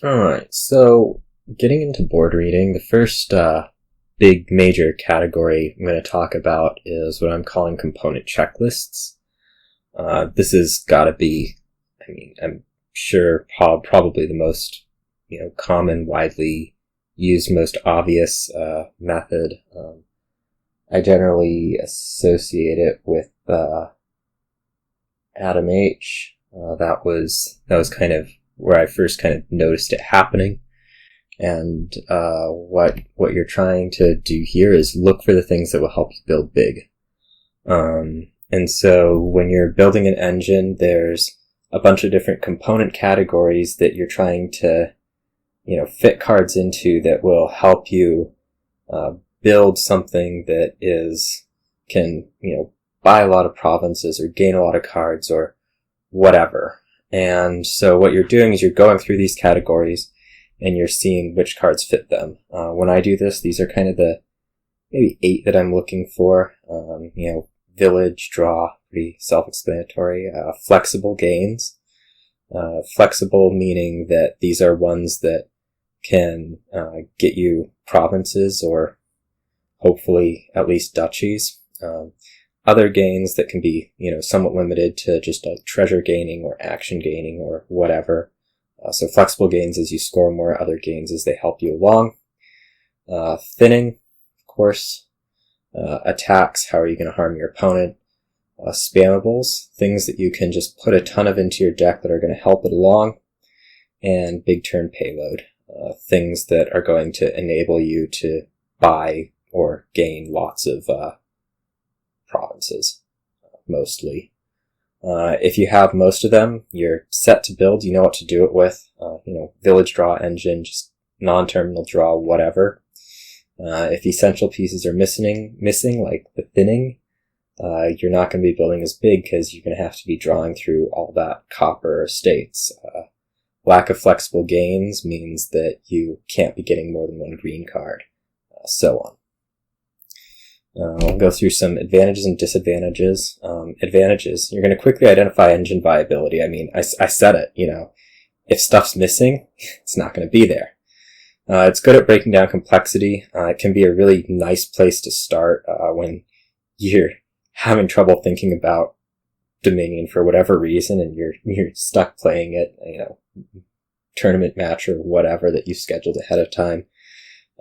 Alright, so getting into board reading, the first big major category I'm going to talk about is what I'm calling component checklists. This has got to be, I'm sure probably the most, common, widely used, most obvious method. I generally associate it with Adam H. That was kind of where I first kind of noticed it happening. And what you're trying to do here is look for the things that will help you build big. And so when you're building an engine, there's a bunch of different component categories that you're trying to, fit cards into that will help you build something that can buy a lot of provinces or gain a lot of cards or whatever. And so what you're doing is you're going through these categories and you're seeing which cards fit them. When I do this, these are kind of the maybe 8 that I'm looking for. Village, draw, pretty self-explanatory. Flexible gains. Flexible meaning that these are ones that can get you provinces or hopefully at least duchies. Other gains that can be, somewhat limited to just treasure gaining or action gaining or whatever. So flexible gains as you score more, other gains as they help you along. Thinning, of course. Attacks, how are you going to harm your opponent? Spammables, things that you can just put a ton of into your deck that are going to help it along. And big turn payload, things that are going to enable you to buy or gain lots of provinces, mostly. If you have most of them, you're set to build, you know what to do it with. Village draw engine, just non-terminal draw, whatever. If essential pieces are missing, like the thinning, you're not going to be building as big because you're going to have to be drawing through all that copper estates. Lack of flexible gains means that you can't be getting more than one green card, so on. I'll go through some advantages and disadvantages. Advantages, you're going to quickly identify engine viability. I said it, if stuff's missing, it's not going to be there. It's good at breaking down complexity. It can be a really nice place to start when you're having trouble thinking about Dominion for whatever reason and you're stuck playing it, tournament match or whatever that you scheduled ahead of time.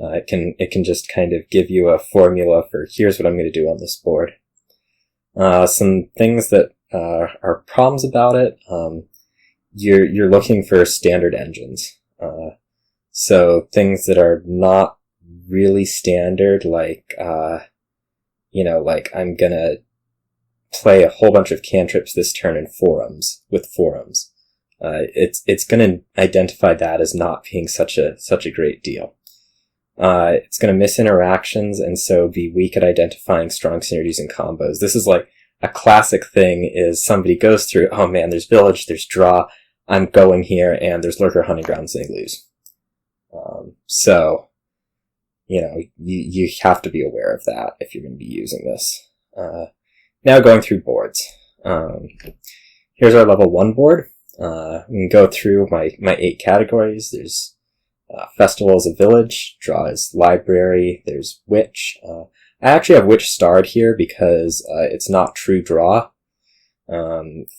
It can just kind of give you a formula for here's what I'm going to do on this board. Some things that are problems about it. You're looking for standard engines. So things that are not really standard, like I'm gonna play a whole bunch of cantrips this turn in forums. It's gonna identify that as not being such a great deal. It's going to miss interactions and so be weak at identifying strong synergies and combos. This is like a classic thing is somebody goes through, oh man, there's village, there's draw, I'm going here, and there's lurker hunting grounds, and they lose. You have to be aware of that if you're going to be using this. Now going through boards. Here's our level 1 board. We can go through my 8 categories. There's Festival is a village, draw is library, there's witch. I actually have witch starred here because it's not true draw.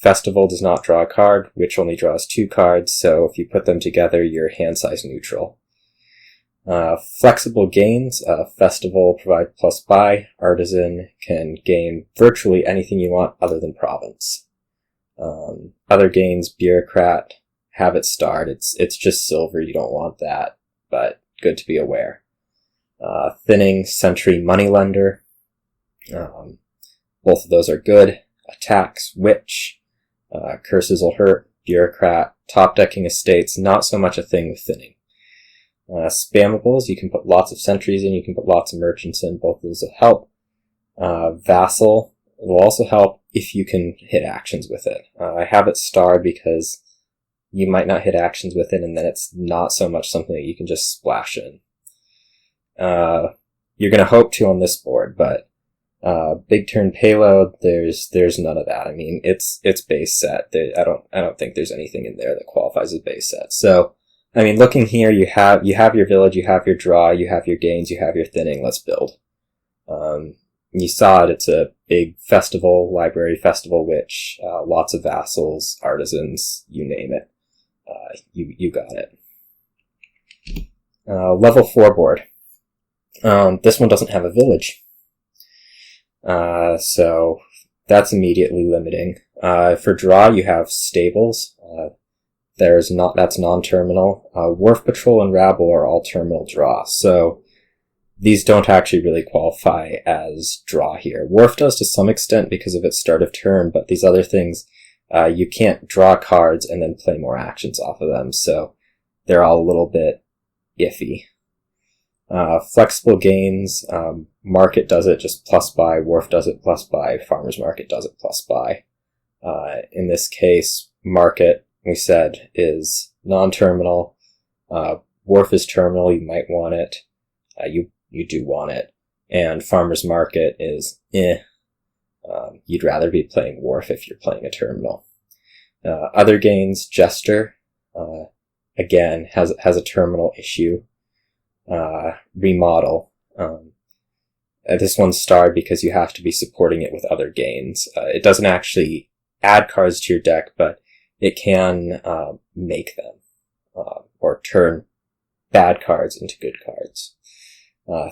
Festival does not draw a card, witch only draws 2 cards, so if you put them together, you're hand size neutral. Flexible gains, Festival provide plus buy, Artisan can gain virtually anything you want other than province. Other gains, Bureaucrat, have it starred. It's just silver, you don't want that, but good to be aware. Thinning, Sentry, Moneylender. Both of those are good. Attacks, Witch. Curses will hurt. Bureaucrat. Top decking estates, not so much a thing with thinning. Spammables, you can put lots of sentries in, you can put lots of merchants in, both of those will help. Vassal will also help if you can hit actions with it. I have it starred because you might not hit actions with it, and then it's not so much something that you can just splash in. You're going to hope to on this board, but big turn payload, there's none of that. It's base set. I don't think there's anything in there that qualifies as base set. So I mean, looking here, you have your village, you have your draw, you have your gains, you have your thinning. Let's build. You saw it. It's a big festival, library festival, which lots of vassals, artisans, you name it. You got it. Level 4 board. This one doesn't have a village. So that's immediately limiting. For draw, you have stables. That's non-terminal. Wharf Patrol and Rabble are all terminal draw. So these don't actually really qualify as draw here. Wharf does to some extent because of its start of turn, but these other things, you can't draw cards and then play more actions off of them, so they're all a little bit iffy. Flexible gains, Market does it just plus buy, Wharf does it plus buy, Farmer's Market does it plus buy. In this case, Market, we said, is non-terminal. Wharf is terminal, you might want it. You do want it. And Farmer's Market is you'd rather be playing Wharf if you're playing a terminal. Other gains, Jester, again, has a terminal issue. Remodel. This one's starred because you have to be supporting it with other gains. It doesn't actually add cards to your deck, but it can make them, or turn bad cards into good cards.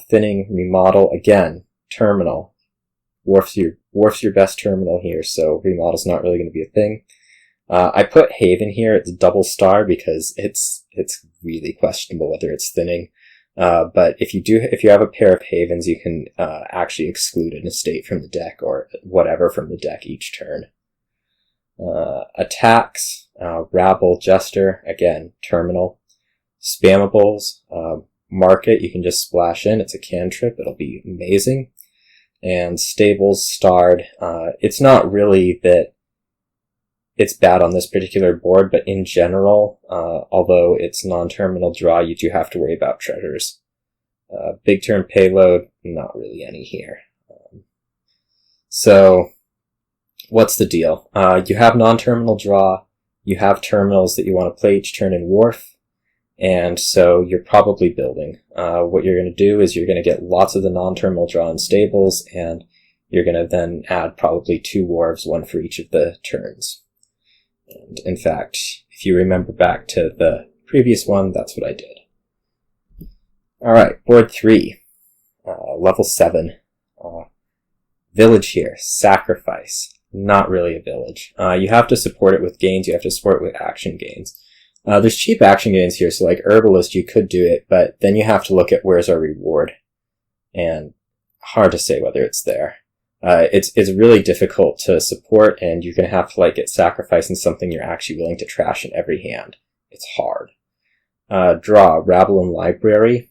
Thinning, remodel, again, terminal. Wharf's your best terminal here, so remodel's not really going to be a thing. I put Haven here. It's double star because it's really questionable whether it's thinning. But if you have a pair of Havens, you can actually exclude an estate from the deck or whatever from the deck each turn. Attacks, Rabble, Jester, again, terminal. Spammables, Market, you can just splash in. It's a cantrip. It'll be amazing. And Stables, starred. It's not really that it's bad on this particular board, but in general, although it's non-terminal draw, you do have to worry about treasures. Big turn payload, not really any here. So, what's the deal? You have non-terminal draw, you have terminals that you want to play each turn in Wharf, and so you're probably building. What you're going to do is you're going to get lots of the non-terminal draw in Stables, and you're going to then add probably 2 Wharves, 1 for each of the turns. And in fact, if you remember back to the previous one, that's what I did. Alright, board 3. Level 7. Village here. Sacrifice. Not really a village. You have to support it with gains, you have to support it with action gains. There's cheap action gains here, so like Herbalist, you could do it, but then you have to look at where's our reward. And hard to say whether it's there. It's really difficult to support, and you're going to have to like get sacrificing something you're actually willing to trash in every hand. It's hard. Draw, Rabble, and Library.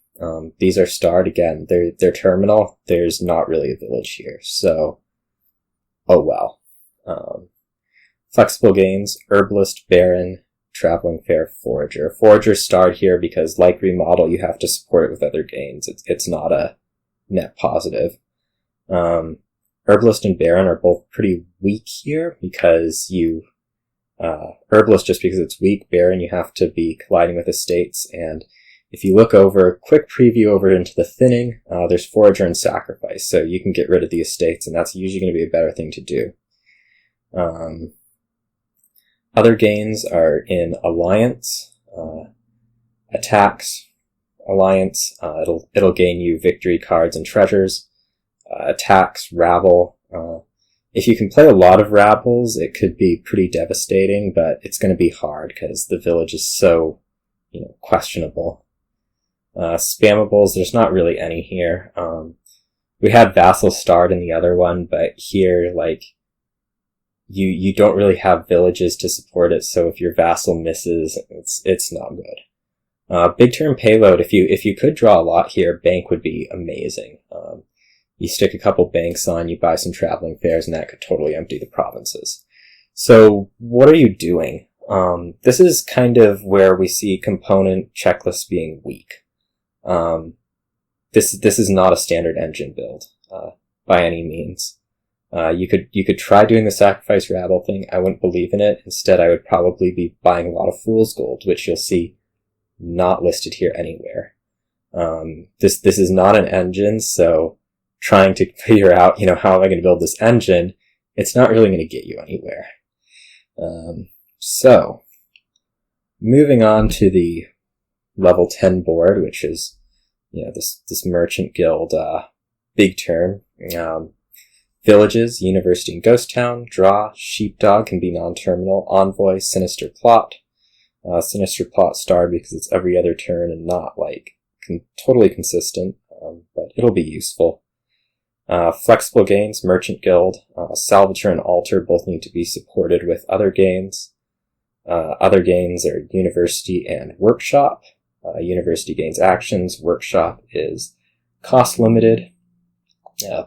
These are starred again. They're terminal. There's not really a village here, so oh well. Flexible gains, Herbalist, Baron, Traveling Fair, Forager. Forager starred here because, like Remodel, you have to support it with other gains. It's not a net positive. Herbalist and Baron are both pretty weak here because Herbalist just because it's weak, Baron you have to be colliding with estates, and if you look over, quick preview over into the thinning, there's Forager and Sacrifice, so you can get rid of the estates, and that's usually going to be a better thing to do. Other gains are in Alliance, Attacks, Alliance, it'll gain you victory cards and treasures. Attacks, Rabble. If you can play a lot of Rabbles, it could be pretty devastating, but it's going to be hard because the village is so, questionable. Spammables, there's not really any here. We had Vassal starred in the other one, but here, you don't really have villages to support it, so if your Vassal misses, it's not good. Big turn payload, if you could draw a lot here, Bank would be amazing. You stick a couple banks on, you buy some traveling fairs, and that could totally empty the provinces. So, what are you doing? This is kind of where we see component checklists being weak. This is not a standard engine build, by any means. You could try doing the Sacrifice Rabble thing. I wouldn't believe in it. Instead, I would probably be buying a lot of Fool's Gold, which you'll see not listed here anywhere. This is not an engine, so trying to figure out, how am I going to build this engine, it's not really going to get you anywhere. So, moving on to the level 10 board, which is, this Merchant Guild, big turn. Villages, University and Ghost Town, Draw, Sheepdog can be non-terminal, Envoy, Sinister Plot. Sinister Plot starred because it's every other turn and not, totally consistent, but it'll be useful. Flexible Gains, Merchant Guild, Salvager and Altar both need to be supported with other gains. Other gains are University and Workshop. University gains actions, Workshop is cost limited.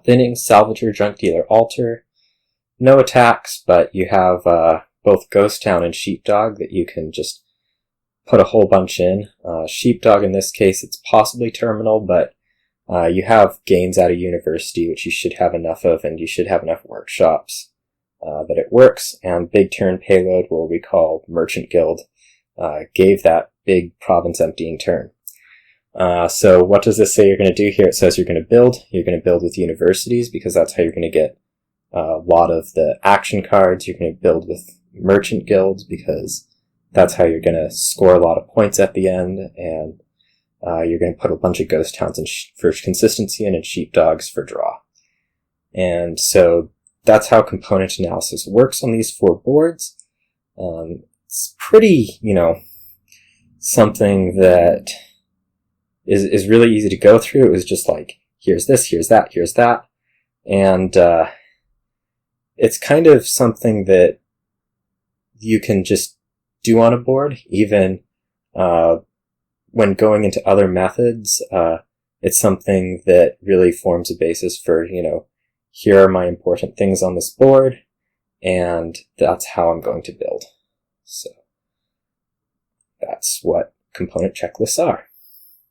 Thinning, Salvager, Junk Dealer, Altar. No attacks, but you have both Ghost Town and Sheepdog that you can just put a whole bunch in. Sheepdog in this case, it's possibly terminal, but you have gains out of University, which you should have enough of, and you should have enough workshops that it works. And Big Turn Payload will recall Merchant Guild gave that big province emptying turn. So what does this say you're going to do here? It says you're going to build with universities because that's how you're going to get a lot of the action cards. You're going to build with merchant guilds because that's how you're going to score a lot of points at the end, and you're going to put a bunch of ghost towns in for consistency and sheepdogs for draw. And so that's how component analysis works on these 4 boards. It's pretty, something that is really easy to go through. It was just here's this, here's that, here's that. And it's kind of something that you can just do on a board, even when going into other methods. It's something that really forms a basis for, here are my important things on this board, and that's how I'm going to build. So that's what component checklists are.